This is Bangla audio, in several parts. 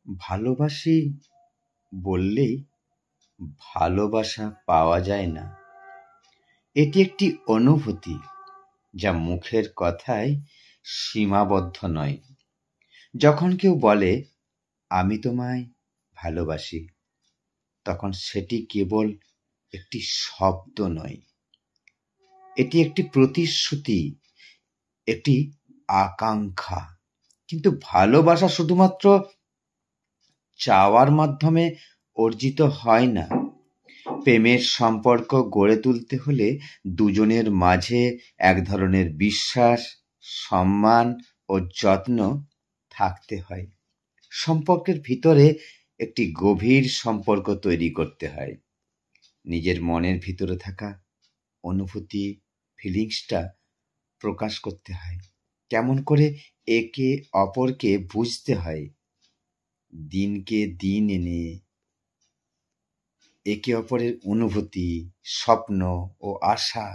ভালোবাসি বললেই ভালোবাসা পাওয়া যায় না। এটি একটি অনুভূতি যা মুখের কথায় সীমাবদ্ধ নয়। যখন কেউ বলে আমি তোমায় ভালোবাসি, তখন সেটি কেবল একটি শব্দ নয়, এটি একটি প্রতিশ্রুতি, একটি আকাঙ্ক্ষা। কিন্তু ভালোবাসা শুধুমাত্র চাওয়ার মাধ্যমে অর্জিত হয় না। প্রেমের সম্পর্ক গড়ে তুলতে হলে দুজনের মাঝে এক ধরনের বিশ্বাস, সম্মান ও যত্ন থাকতে হয়। সম্পর্কের ভিতরে একটি গভীর সম্পর্ক তৈরি করতে হয়। নিজের মনের ভিতরে থাকা অনুভূতি, ফিলিংসটা প্রকাশ করতে হয়। কেমন করে একে অপরকে বুঝতে হয়, দিনকে দিন এনে একে অপরের অনুভূতি, স্বপ্ন ও আশা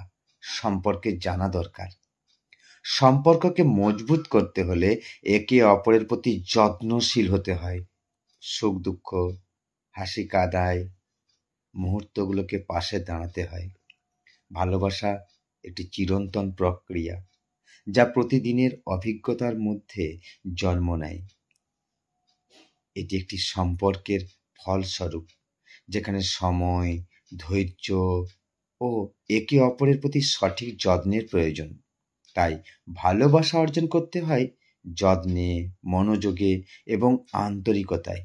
সম্পর্কে জানা দরকার। সম্পর্ককে মজবুত করতে হলে একে অপরের প্রতি যত্নশীল হতে হয়। সুখ দুঃখ, হাসি কাঁদায় মুহূর্তগুলোকে পাশে দাঁড়াতে হয়। ভালোবাসা একটি চিরন্তন প্রক্রিয়া, যা প্রতিদিনের অভিজ্ঞতার মধ্যে জন্ম নেয়। এটি একটি সম্পর্কের ফলস্বরূপ, যেখানে সময়, ধৈর্য ও একে অপরের প্রতি সঠিক যত্নের প্রয়োজন। তাই ভালোবাসা অর্জন করতে হয় যত্নে, মনোযোগে এবং আন্তরিকতায়।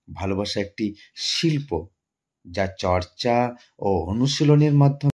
ভালোবাসা একটি শিল্প, যা চর্চা ও অনুশীলনের মাধ্যমে